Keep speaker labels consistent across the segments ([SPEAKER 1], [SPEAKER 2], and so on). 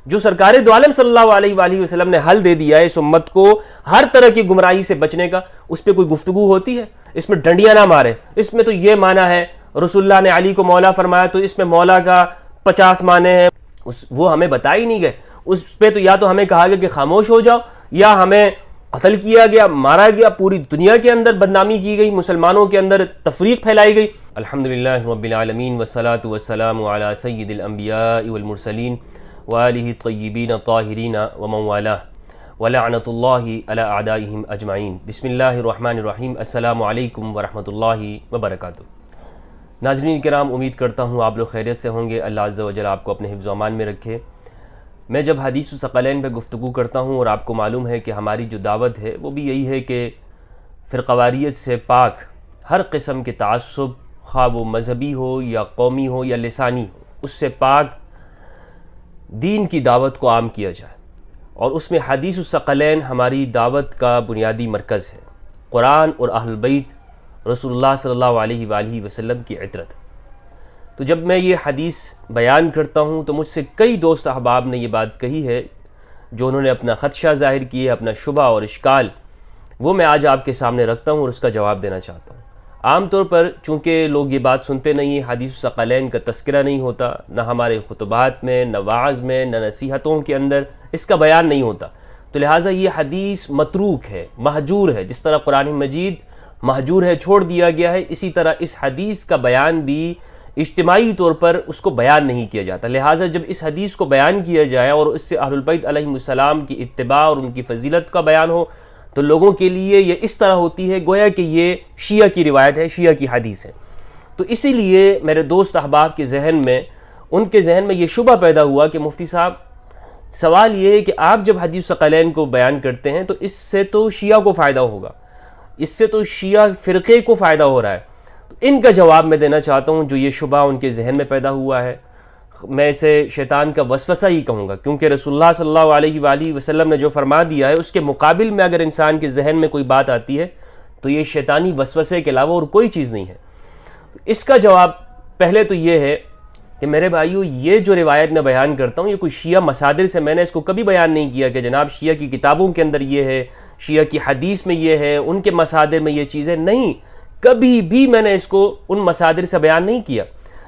[SPEAKER 1] جو سرکار دو عالم صلی اللہ علیہ وآلہ وسلم نے حل دے دیا ہے اس امت کو ہر طرح کی گمراہی سے بچنے کا، اس پہ کوئی گفتگو ہوتی ہے؟ اس میں ڈنڈیاں نہ مارے، اس میں تو یہ معنی ہے رسول اللہ نے علی کو مولا فرمایا تو اس میں مولا کا 50 معنی ہیں، وہ ہمیں بتا ہی نہیں گئے۔ اس پہ تو یا تو ہمیں کہا گیا کہ خاموش ہو جاؤ، یا ہمیں قتل کیا گیا، مارا گیا، پوری دنیا کے اندر بدنامی کی گئی، مسلمانوں کے اندر تفریق پھیلائی گئی۔ الحمدللہ رب العالمین والصلاة والسلام علی سید الانبیاء والمرسلین وآلہ الطیبین الطاہرین ومن والاه ولعنۃ اللہ علی اعدائہم اجمعین۔ بسم اللہ الرحمن الرحیم۔ السلام علیکم ورحمۃ اللہ وبرکاتہ۔ ناظرین کرام، امید کرتا ہوں آپ لوگ خیریت سے ہوں گے، اللہ عز و جل آپ کو اپنے حفظ و امان میں رکھے۔ میں جب حدیث الثقلین پہ گفتگو کرتا ہوں، اور آپ کو معلوم ہے کہ ہماری جو دعوت ہے وہ بھی یہی ہے کہ فرقواریت سے پاک ہر قسم کے تعصب، خواہ وہ مذہبی ہو یا قومی ہو یا لسانی ہو، اس سے پاک دین کی دعوت کو عام کیا جائے، اور اس میں حدیث الثقلین ہماری دعوت کا بنیادی مرکز ہے۔ قرآن اور اہل البیت رسول اللہ صلی اللہ علیہ وآلہ وسلم کی عطرت۔ تو جب میں یہ حدیث بیان کرتا ہوں تو مجھ سے کئی دوست احباب نے یہ بات کہی ہے، جو انہوں نے اپنا خدشہ ظاہر کیے، اپنا شبہ اور اشکال، وہ میں آج آپ کے سامنے رکھتا ہوں اور اس کا جواب دینا چاہتا ہوں۔ عام طور پر چونکہ لوگ یہ بات سنتے نہیں ہیں، حدیث الثقلین کا تذکرہ نہیں ہوتا، نہ ہمارے خطبات میں، نہ وعظ میں، نہ نصیحتوں کے اندر اس کا بیان نہیں ہوتا، تو لہٰذا یہ حدیث متروک ہے، مہجور ہے۔ جس طرح قرآن مجید مہجور ہے، چھوڑ دیا گیا ہے، اسی طرح اس حدیث کا بیان بھی اجتماعی طور پر اس کو بیان نہیں کیا جاتا۔ لہٰذا جب اس حدیث کو بیان کیا جائے اور اس سے اہل البیت علیہم السلام کی اتباع اور ان کی فضیلت کا بیان ہو، تو لوگوں کے لیے یہ اس طرح ہوتی ہے گویا کہ یہ شیعہ کی روایت ہے، شیعہ کی حدیث ہے۔ تو اسی لیے میرے دوست احباب کے ذہن میں، ان کے ذہن میں یہ شبہ پیدا ہوا کہ مفتی صاحب، سوال یہ ہے کہ آپ جب حدیث الثقلین کو بیان کرتے ہیں تو اس سے تو شیعہ کو فائدہ ہوگا، اس سے تو شیعہ فرقے کو فائدہ ہو رہا ہے۔ تو ان کا جواب میں دینا چاہتا ہوں، جو یہ شبہ ان کے ذہن میں پیدا ہوا ہے۔ میں اسے شیطان کا وسوسہ ہی کہوں گا، کیونکہ رسول اللہ صلی اللہ علیہ وآلہ وسلم نے جو فرما دیا ہے اس کے مقابل میں اگر انسان کے ذہن میں کوئی بات آتی ہے تو یہ شیطانی وسوسے کے علاوہ اور کوئی چیز نہیں ہے۔ اس کا جواب پہلے تو یہ ہے کہ میرے بھائیو، یہ جو روایت میں بیان کرتا ہوں یہ کوئی شیعہ مصادر سے میں نے اس کو کبھی بیان نہیں کیا کہ جناب شیعہ کی کتابوں کے اندر یہ ہے، شیعہ کی حدیث میں یہ ہے، ان کے مصادر میں یہ چیزیں نہیں، کبھی بھی میں نے اس کو ان مصادر سے بیان نہیں کیا۔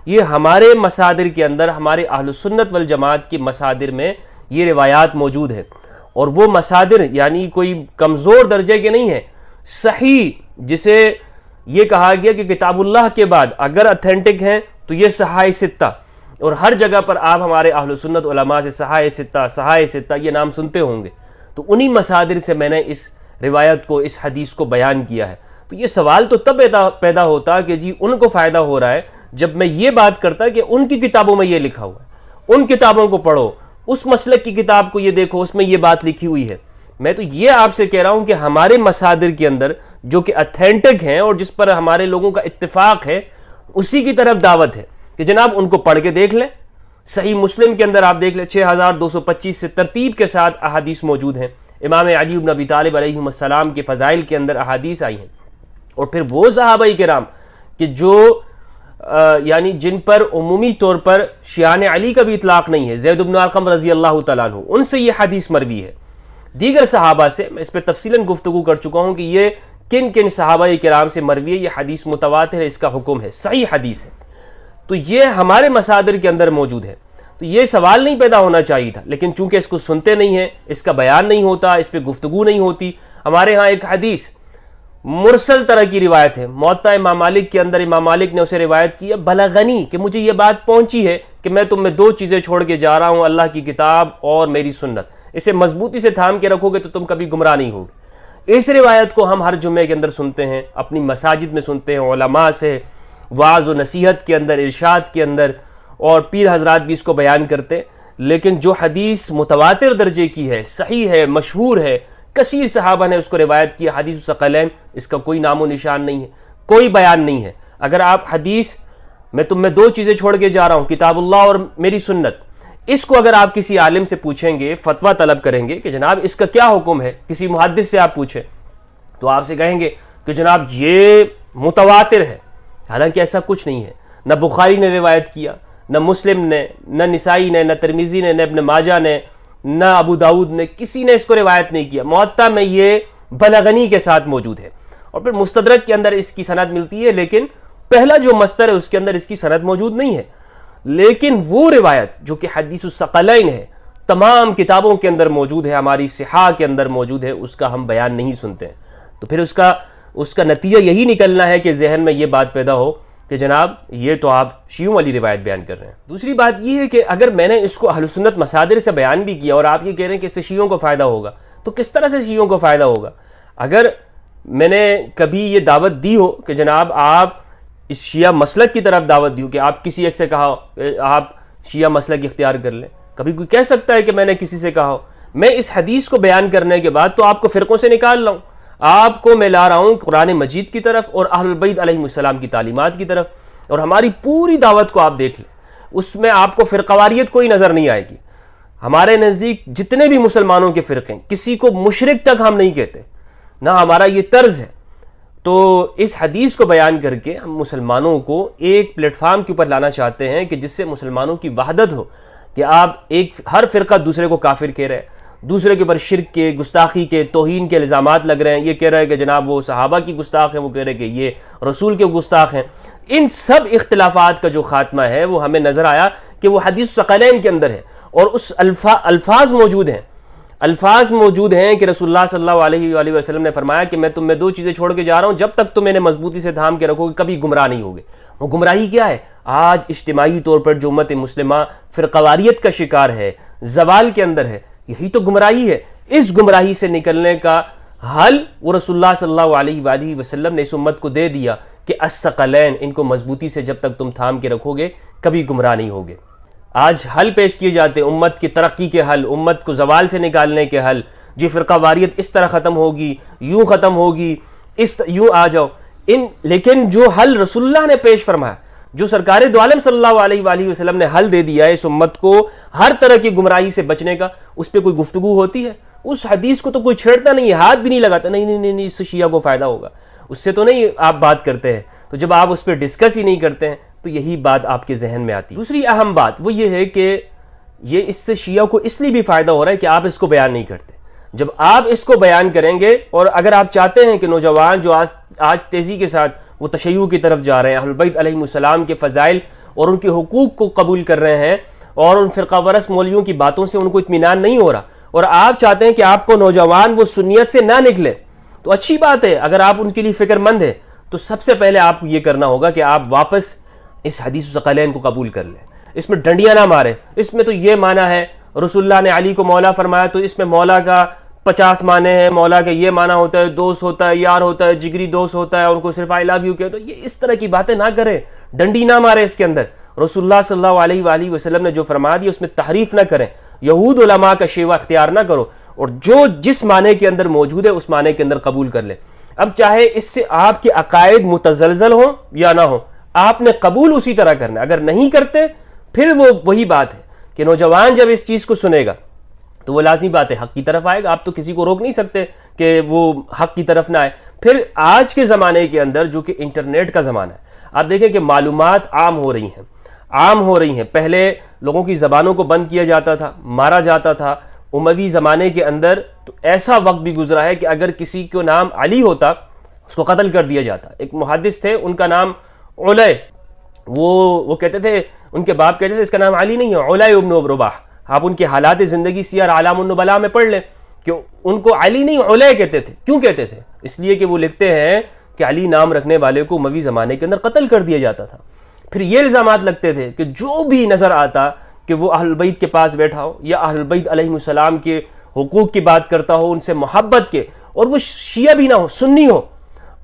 [SPEAKER 1] یہ ہمارے مصادر کے اندر، ہمارے اہل سنت والجماعت کے مصادر میں یہ روایات موجود ہیں، اور وہ مصادر یعنی کوئی کمزور درجے کے نہیں ہیں، صحیح، جسے یہ کہا گیا کہ کتاب اللہ کے بعد اگر اتھینٹک ہیں تو یہ صحاح ستہ، اور ہر جگہ پر آپ ہمارے اہل سنت علماء سے صحاح ستہ یہ نام سنتے ہوں گے، تو انہی مصادر سے میں نے اس روایت کو، اس حدیث کو بیان کیا ہے۔ تو یہ سوال تو تب پیدا ہوتا کہ جی ان کو فائدہ ہو رہا ہے جب میں یہ بات کرتا کہ ان کی کتابوں میں یہ لکھا ہوا ہے، ان کتابوں کو پڑھو، اس مسلک کی کتاب کو یہ دیکھو، اس میں یہ بات لکھی ہوئی ہے۔ میں تو یہ آپ سے کہہ رہا ہوں کہ ہمارے مصادر کے اندر جو کہ اتھینٹک ہیں اور جس پر ہمارے لوگوں کا اتفاق ہے، اسی کی طرف دعوت ہے کہ جناب ان کو پڑھ کے دیکھ لیں۔ صحیح مسلم کے اندر آپ دیکھ لیں 6225 سے ترتیب کے ساتھ احادیث موجود ہیں، امام علی بن ابی طالب علیہ السلام کے فضائل کے اندر احادیث آئی ہیں، اور پھر وہ صحابہ کرام کہ جو یعنی جن پر عمومی طور پر شیعان علی کا بھی اطلاق نہیں ہے، زید بن ارقم رضی اللہ تعالیٰ عنہ، ان سے یہ حدیث مروی ہے۔ دیگر صحابہ سے میں اس پہ تفصیلاً گفتگو کر چکا ہوں کہ یہ کن کن صحابہ کرام سے مروی ہے، یہ حدیث متواتر ہے، اس کا حکم ہے، صحیح حدیث ہے۔ تو یہ ہمارے مصادر کے اندر موجود ہے، تو یہ سوال نہیں پیدا ہونا چاہیے تھا، لیکن چونکہ اس کو سنتے نہیں ہیں، اس کا بیان نہیں ہوتا، اس پہ گفتگو نہیں ہوتی۔ ہمارے ہاں ایک حدیث مرسل طرح کی روایت ہے، موطا امام مالک کے اندر امام مالک نے اسے روایت کی ہے، بلغنی، کہ مجھے یہ بات پہنچی ہے کہ میں تم میں دو چیزیں چھوڑ کے جا رہا ہوں، اللہ کی کتاب اور میری سنت، اسے مضبوطی سے تھام کے رکھو گے تو تم کبھی گمراہ نہیں ہوگے۔ اس روایت کو ہم ہر جمعے کے اندر سنتے ہیں، اپنی مساجد میں سنتے ہیں، علماء سے وعظ و نصیحت کے اندر، ارشاد کے اندر، اور پیر حضرات بھی اس کو بیان کرتے ہیں، لیکن جو حدیث متواتر درجے کی ہے، صحیح ہے، مشہور ہے، کثیر صحابہ نے اس کو روایت کی، حدیث الثقلین، اس کا کوئی نام و نشان نہیں ہے، کوئی بیان نہیں ہے۔ اگر آپ حدیث میں تم میں دو چیزیں چھوڑ کے جا رہا ہوں، کتاب اللہ اور میری سنت، اس کو اگر آپ کسی عالم سے پوچھیں گے، فتویٰ طلب کریں گے کہ جناب اس کا کیا حکم ہے، کسی محدث سے آپ پوچھیں تو آپ سے کہیں گے کہ جناب یہ متواتر ہے، حالانکہ ایسا کچھ نہیں ہے۔ نہ بخاری نے روایت کیا، نہ مسلم نے، نہ نسائی نے، نہ ترمذی نے، نہ ابن ماجہ نے، نہ ابو داؤد نے، کسی نے اس کو روایت نہیں کیا۔ موطا میں یہ بلغنی کے ساتھ موجود ہے، اور پھر مستدرک کے اندر اس کی سند ملتی ہے، لیکن پہلا جو مصدر ہے اس کے اندر اس کی سند موجود نہیں ہے۔ لیکن وہ روایت جو کہ حدیث الثقلین ہے، تمام کتابوں کے اندر موجود ہے، ہماری صحاح کے اندر موجود ہے، اس کا ہم بیان نہیں سنتے ہیں۔ تو پھر اس کا نتیجہ یہی نکلنا ہے کہ ذہن میں یہ بات پیدا ہو کہ جناب یہ تو آپ شیعوں والی روایت بیان کر رہے ہیں۔ دوسری بات یہ ہے کہ اگر میں نے اس کو اہل سنت مصادر سے بیان بھی کیا اور آپ یہ کہہ رہے ہیں کہ اس سے شیعوں کو فائدہ ہوگا، تو کس طرح سے شیعوں کو فائدہ ہوگا؟ اگر میں نے کبھی یہ دعوت دی ہو کہ جناب آپ اس شیعہ مسلک کی طرف دعوت دی ہو کہ آپ کسی ایک سے کہا ہو آپ شیعہ مسلک اختیار کر لیں، کبھی کوئی کہہ سکتا ہے کہ میں نے کسی سے کہا ہو؟ میں اس حدیث کو بیان کرنے کے بعد تو آپ کو فرقوں سے نکال رہا ہوں، آپ کو میں لا رہا ہوں قرآن مجید کی طرف اور اہل البیت علیہم السلام کی تعلیمات کی طرف، اور ہماری پوری دعوت کو آپ دیکھ لیں، اس میں آپ کو فرقواریت کوئی نظر نہیں آئے گی۔ ہمارے نزدیک جتنے بھی مسلمانوں کے فرقے ہیں، کسی کو مشرک تک ہم نہیں کہتے، نہ ہمارا یہ طرز ہے۔ تو اس حدیث کو بیان کر کے ہم مسلمانوں کو ایک پلیٹ فارم کے اوپر لانا چاہتے ہیں کہ جس سے مسلمانوں کی وحدت ہو، کہ آپ ہر فرقہ دوسرے کو کافر کہہ رہے ہیں، دوسرے کے اوپر شرک کے، گستاخی کے، توہین کے الزامات لگ رہے ہیں، یہ کہہ رہے ہیں کہ جناب وہ صحابہ کی گستاخ ہیں، وہ کہہ رہے ہیں کہ یہ رسول کے گستاخ ہیں۔ ان سب اختلافات کا جو خاتمہ ہے وہ ہمیں نظر آیا کہ وہ حدیث ثقلین کے اندر ہے، اور اس الفاظ موجود ہیں کہ رسول اللہ صلی اللہ علیہ وآلہ وسلم نے فرمایا کہ میں تم میں دو چیزیں چھوڑ کے جا رہا ہوں، جب تک تم انہیں مضبوطی سے تھام کے رکھو گے کبھی گمراہ نہیں ہوگے۔ وہ گمراہی کیا ہے؟ آج اجتماعی طور پر جو امت مسلمہ فرقواریت کا شکار ہے، زوال کے اندر ہے، یہی تو گمراہی ہے۔ اس گمراہی سے نکلنے کا حل وہ رسول اللہ صلی اللہ علیہ وآلہ وسلم نے اس امت کو دے دیا کہ الثقلین، ان کو مضبوطی سے جب تک تم تھام کے رکھو گے کبھی گمراہ نہیں ہوگے۔ آج حل پیش کیے جاتے امت کی ترقی کے حل، امت کو زوال سے نکالنے کے حل، جی فرقہ واریت اس طرح ختم ہوگی، یوں ختم ہوگی، یوں آ جاؤ۔ لیکن جو حل رسول اللہ نے پیش فرمایا، جو سرکار دو عالم صلی اللہ علیہ وآلہ وسلم نے حل دے دیا ہے اس امت کو ہر طرح کی گمراہی سے بچنے کا، اس پہ کوئی گفتگو ہوتی ہے؟ اس حدیث کو تو کوئی چھیڑتا نہیں ہے، ہاتھ بھی نہیں لگاتا، نہیں اس سے شیعہ کو فائدہ ہوگا، اس سے تو نہیں آپ بات کرتے ہیں۔ تو جب آپ اس پہ ڈسکس ہی نہیں کرتے ہیں تو یہی بات آپ کے ذہن میں آتی ہے۔ دوسری اہم بات وہ یہ ہے کہ یہ اس سے شیعہ کو اس لیے بھی فائدہ ہو رہا ہے کہ آپ اس کو بیان نہیں کرتے۔ جب آپ اس کو بیان کریں گے، اور اگر آپ چاہتے ہیں کہ نوجوان جو آج تیزی کے ساتھ وہ تشیع کی طرف جا رہے ہیں، اہل بیت علیہم السلام کے فضائل اور ان کے حقوق کو قبول کر رہے ہیں، اور ان فرقہ پرست مولویوں کی باتوں سے ان کو اطمینان نہیں ہو رہا، اور آپ چاہتے ہیں کہ آپ کو نوجوان وہ سنیت سے نہ نکلے، تو اچھی بات ہے۔ اگر آپ ان کے لیے فکر مند ہیں تو سب سے پہلے آپ کو یہ کرنا ہوگا کہ آپ واپس اس حدیث ثقلین کو قبول کر لیں، اس میں ڈنڈیاں نہ مارے۔ اس میں تو یہ معنی ہے رسول اللہ نے علی کو مولا فرمایا، تو اس میں مولا کا 50 معنی ہے، مولا کا یہ معنی ہوتا ہے، دوست ہوتا ہے، یار ہوتا ہے، جگری دوست ہوتا ہے، اور ان کو صرف آئی لو یو کہے۔ تو یہ اس طرح کی باتیں نہ کریں، ڈنڈی نہ مارے اس کے اندر۔ رسول اللہ صلی اللہ علیہ وآلہ وسلم نے جو فرما دیا اس میں تحریف نہ کریں، یہود علماء کا شیوہ اختیار نہ کرو، اور جو جس معنی کے اندر موجود ہے اس معنی کے اندر قبول کر لیں۔ اب چاہے اس سے آپ کے عقائد متزلزل ہوں یا نہ ہوں، آپ نے قبول اسی طرح کرنا۔ اگر نہیں کرتے پھر وہی بات ہے کہ نوجوان جب اس چیز کو سنے گا تو وہ لازمی بات ہے حق کی طرف آئے گا۔ آپ تو کسی کو روک نہیں سکتے کہ وہ حق کی طرف نہ آئے۔ پھر آج کے زمانے کے اندر جو کہ انٹرنیٹ کا زمانہ ہے، آپ دیکھیں کہ معلومات عام ہو رہی ہیں۔ پہلے لوگوں کی زبانوں کو بند کیا جاتا تھا، مارا جاتا تھا۔ اموی زمانے کے اندر تو ایسا وقت بھی گزرا ہے کہ اگر کسی کو نام علی ہوتا اس کو قتل کر دیا جاتا۔ ایک محدث تھے، ان کا نام علی، وہ کہتے تھے، ان کے باپ کہتے تھے اس کا نام علی نہیں ہے، علی ابن رباح۔ آپ ان کے حالات زندگی سیر اعلام النبلاء میں پڑھ لیں کہ ان کو علی نہیں علی کہتے تھے۔ کیوں کہتے تھے؟ اس لیے کہ وہ لکھتے ہیں کہ علی نام رکھنے والے کو اموی زمانے کے اندر قتل کر دیا جاتا تھا۔ پھر یہ الزامات لگتے تھے کہ جو بھی نظر آتا کہ وہ اہل بیت کے پاس بیٹھا ہو یا اہل بیت علیہم السلام کے حقوق کی بات کرتا ہو، ان سے محبت کے، اور وہ شیعہ بھی نہ ہو، سنی ہو۔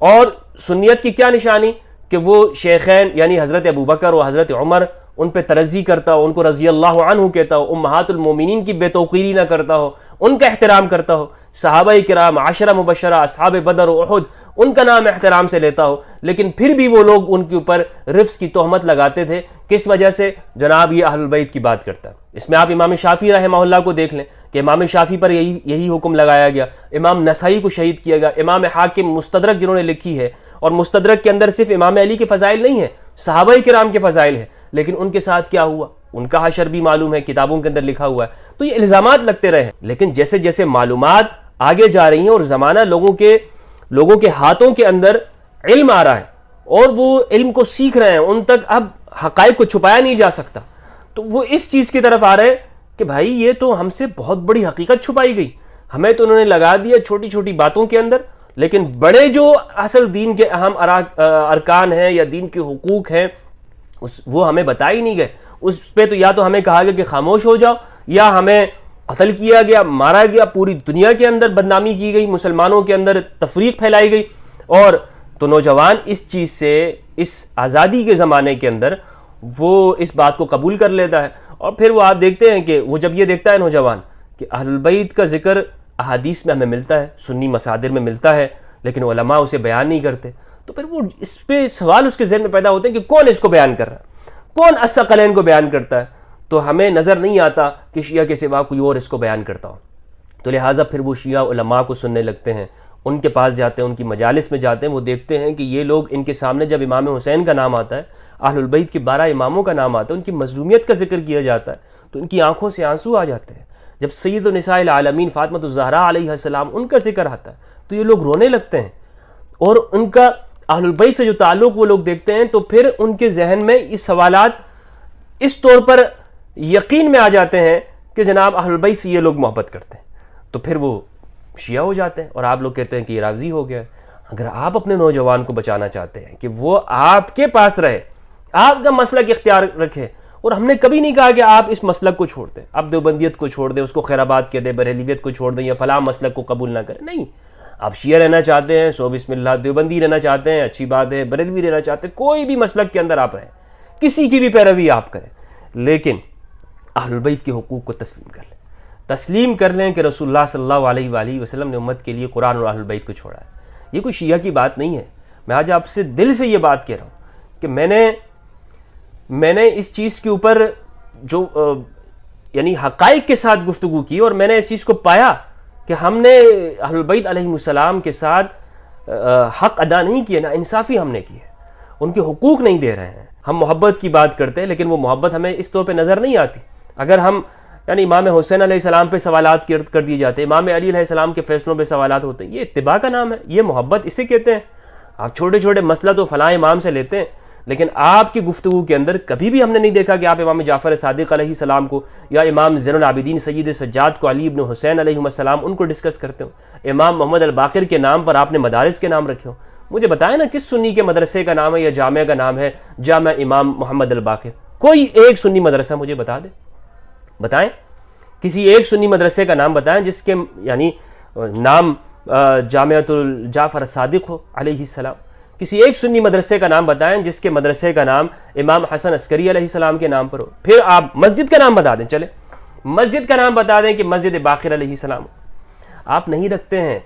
[SPEAKER 1] اور سنیت کی کیا نشانی؟ کہ وہ شیخین یعنی حضرت ابوبکر و حضرت عمر ان پہ ترضی کرتا ہو، ان کو رضی اللہ عنہ کہتا ہو، امہات المومنین کی بے توقیری نہ کرتا ہو، ان کا احترام کرتا ہو، صحابہ کرام، عشرہ مبشرہ، اصحاب بدر و احد، ان کا نام احترام سے لیتا ہو، لیکن پھر بھی وہ لوگ ان کے اوپر رفض کی تہمت لگاتے تھے۔ کس وجہ سے؟ جناب یہ اہل البیت کی بات کرتا ہے۔ اس میں آپ امام شافعی رحمہ اللہ کو دیکھ لیں کہ امام شافعی پر یہی حکم لگایا گیا، امام نسائی کو شہید کیا گیا، امام حاکم مستدرک جنہوں نے لکھی ہے، اور مستدرک کے اندر صرف امام علی کے فضائل نہیں ہیں، صحابہ کرام کے فضائل ہیں، لیکن ان کے ساتھ کیا ہوا، ان کا حشر بھی معلوم ہے، کتابوں کے اندر لکھا ہوا ہے. تو یہ الزامات لگتے رہے ہیں. لیکن جیسے جیسے معلومات آگے جا رہی ہیں اور زمانہ لوگوں کے ہاتھوں کے اندر علم آ رہا ہے اور وہ علم کو سیکھ رہے ہیں، ان تک اب حقائق کو چھپایا نہیں جا سکتا. تو وہ اس چیز کی طرف آ رہے ہیں کہ بھائی یہ تو ہم سے بہت بڑی حقیقت چھپائی گئی، ہمیں تو انہوں نے لگا دیا چھوٹی چھوٹی باتوں کے اندر، لیکن بڑے جو اصل دین کے اہم ارکان ہیں یا دین کے حقوق ہیں وہ ہمیں بتا ہی نہیں گئے. اس پہ تو یا تو ہمیں کہا گیا کہ خاموش ہو جاؤ، یا ہمیں قتل کیا گیا، مارا گیا، پوری دنیا کے اندر بدنامی کی گئی، مسلمانوں کے اندر تفریق پھیلائی گئی. اور تو نوجوان اس چیز سے، اس آزادی کے زمانے کے اندر وہ اس بات کو قبول کر لیتا ہے. اور پھر وہ آپ دیکھتے ہیں کہ وہ جب یہ دیکھتا ہے نوجوان کہ اہل البیت کا ذکر احادیث میں ہمیں ملتا ہے، سنی مصادر میں ملتا ہے، لیکن علماء اسے بیان نہیں کرتے، تو پھر وہ اس پہ سوال اس کے ذہن میں پیدا ہوتے ہیں کہ کون اس کو بیان کر رہا ہے، کون الثقلین کو بیان کرتا ہے. تو ہمیں نظر نہیں آتا کہ شیعہ کے سوا کوئی اور اس کو بیان کرتا ہو. تو لہٰذا پھر وہ شیعہ علماء کو سننے لگتے ہیں، ان کے پاس جاتے ہیں، ان کی مجالس میں جاتے ہیں. وہ دیکھتے ہیں کہ یہ لوگ، ان کے سامنے جب امام حسین کا نام آتا ہے، اہل البیت کے 12 اماموں کا نام آتا ہے، ان کی مظلومیت کا ذکر کیا جاتا ہے، تو ان کی آنکھوں سے آنسو آ جاتے ہیں. جب سید النساء العالمین فاطمۃ الزہراء علیہ السلام ان کا ذکر آتا ہے تو یہ لوگ رونے لگتے ہیں. اور ان کا اہل البیت سے جو تعلق وہ لوگ دیکھتے ہیں تو پھر ان کے ذہن میں یہ سوالات اس طور پر یقین میں آ جاتے ہیں کہ جناب اہل البیت سے یہ لوگ محبت کرتے ہیں. تو پھر وہ شیعہ ہو جاتے ہیں اور آپ لوگ کہتے ہیں کہ یہ رافضی ہو گیا ہے. اگر آپ اپنے نوجوان کو بچانا چاہتے ہیں کہ وہ آپ کے پاس رہے، آپ کا مسلک اختیار رکھے، اور ہم نے کبھی نہیں کہا کہ آپ اس مسلک کو چھوڑ دیں، آپ دیوبندیت کو چھوڑ دیں، اس کو خیرآباد کہہ دیں، بریلویت کو چھوڑ دیں یا فلاں مسلک کو قبول نہ کریں. نہیں، آپ شیعہ رہنا چاہتے ہیں سو بسم اللہ، دیوبندی رہنا چاہتے ہیں اچھی بات ہے، بریلوی رہنا چاہتے ہیں، کوئی بھی مسلک کے اندر آپ رہیں، کسی کی بھی پیروی آپ کریں، لیکن اہل البیت کے حقوق کو تسلیم کر لیں. تسلیم کر لیں کہ رسول اللہ صلی اللہ علیہ وآلہ وسلم نے امت کے لیے قرآن اور اہل البیت کو چھوڑا ہے. یہ کوئی شیعہ کی بات نہیں ہے. میں آج آپ سے دل سے یہ بات کہہ رہا ہوں کہ میں نے اس چیز کے اوپر جو یعنی حقائق کے ساتھ گفتگو کی، اور میں نے اس چیز کو پایا کہ ہم نے اہل البیت علیہ السلام کے ساتھ حق ادا نہیں کیا، نا انصافی ہم نے کی ہے، ان کے حقوق نہیں دے رہے ہیں. ہم محبت کی بات کرتے ہیں لیکن وہ محبت ہمیں اس طور پہ نظر نہیں آتی. اگر ہم یعنی امام حسین علیہ السلام پہ سوالات کر دیے جاتے ہیں، امام علی علیہ السلام کے فیصلوں پہ سوالات ہوتے ہیں، یہ اتباع کا نام ہے، یہ محبت اسے کہتے ہیں. آپ چھوٹے چھوٹے مسئلہ تو فلاں امام سے لیتے ہیں، لیکن آپ کی گفتگو کے اندر کبھی بھی ہم نے نہیں دیکھا کہ آپ امام جعفر صادق علیہ السلام کو یا امام زین العابدین سید سجاد کو، علی ابن حسین علیہ السلام ان کو ڈسکس کرتے ہو. امام محمد الباقر کے نام پر آپ نے مدارس کے نام رکھے ہو. مجھے بتائیں نا کس سنی کے مدرسے کا نام ہے یا جامعہ کا نام ہے جامعہ امام محمد الباقر؟ کوئی ایک سنی مدرسہ مجھے بتا دیں، بتائیں کسی ایک سنی مدرسے کا نام بتائیں جس کے یعنی نام جامعۃ الجعفر صادق ہو علیہ السلام. کسی ایک سنی مدرسے کا نام بتائیں جس کے مدرسے کا نام امام حسن عسکری علیہ السلام کے نام پر ہو. پھر آپ مسجد کا نام بتا دیں، چلے مسجد کا نام بتا دیں کہ مسجد باقر علیہ السلام. آپ نہیں رکھتے ہیں،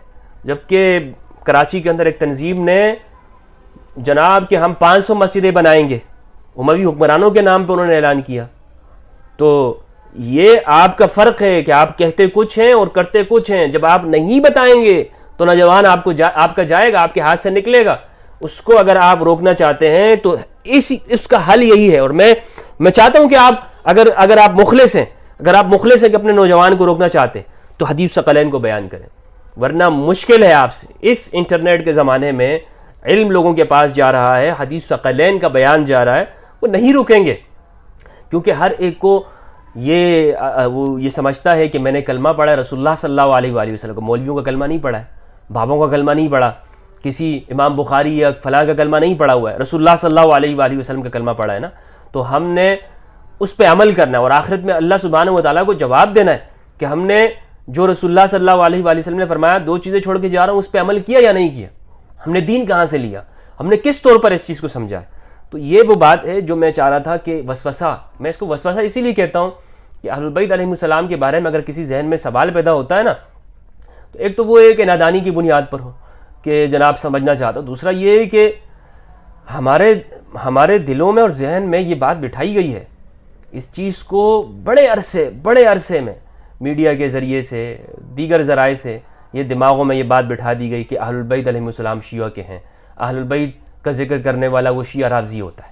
[SPEAKER 1] جبکہ کراچی کے اندر ایک تنظیم نے جناب کہ ہم 500 مسجدیں بنائیں گے، اموی حکمرانوں کے نام پہ انہوں نے اعلان کیا. تو یہ آپ کا فرق ہے کہ آپ کہتے کچھ ہیں اور کرتے کچھ ہیں. جب آپ نہیں بتائیں گے تو نوجوان آپ کا جائے گا، آپ کے ہاتھ سے نکلے گا. اس کو اگر آپ روکنا چاہتے ہیں تو اس کا حل یہی ہے. اور میں چاہتا ہوں کہ آپ اگر آپ مخلص ہیں، کہ اپنے نوجوان کو روکنا چاہتے ہیں تو حدیث ثقلین کو بیان کریں، ورنہ مشکل ہے آپ سے. اس انٹرنیٹ کے زمانے میں علم لوگوں کے پاس جا رہا ہے، حدیث ثقلین کا بیان جا رہا ہے، وہ نہیں رکیں گے، کیونکہ ہر ایک کو یہ سمجھتا ہے کہ میں نے کلمہ پڑھا ہے رسول اللہ صلی اللہ علیہ وآلہ وسلم کا. مولویوں کا کلمہ نہیں پڑھا ہے، بابوں کا کلمہ نہیں پڑھا، کسی امام بخاری یا فلاں کا کلمہ نہیں پڑھا ہوا ہے، رسول اللہ صلی اللہ علیہ وآلہ وسلم کا کلمہ پڑھا ہے نا. تو ہم نے اس پہ عمل کرنا ہے اور آخرت میں اللہ سبحانہ و تعالیٰ کو جواب دینا ہے کہ ہم نے جو رسول اللہ صلی اللہ علیہ وآلہ وسلم نے فرمایا 2 چیزیں چھوڑ کے جا رہا ہوں، اس پہ عمل کیا یا نہیں کیا، ہم نے دین کہاں سے لیا، ہم نے کس طور پر اس چیز کو سمجھا ہے. تو یہ وہ بات ہے جو میں چاہ رہا تھا کہ وسوسہ، میں اس کو وسوسہ اسی لیے کہتا ہوں کہ اہل البیت علیہ السلام کے بارے میں اگر کسی ذہن میں سوال پیدا ہوتا ہے نا، تو ایک تو وہ ہے کہ نادانی کی بنیاد پر ہو کہ جناب سمجھنا چاہتا ہوں، دوسرا یہ ہے کہ ہمارے دلوں میں اور ذہن میں یہ بات بٹھائی گئی ہے. اس چیز کو بڑے عرصے میں میڈیا کے ذریعے سے، دیگر ذرائع سے یہ دماغوں میں یہ بات بٹھا دی گئی کہ اہل البیت علیہ السلام شیعہ کے ہیں، اہل البیت کا ذکر کرنے والا وہ شیعہ رافضی ہوتا ہے.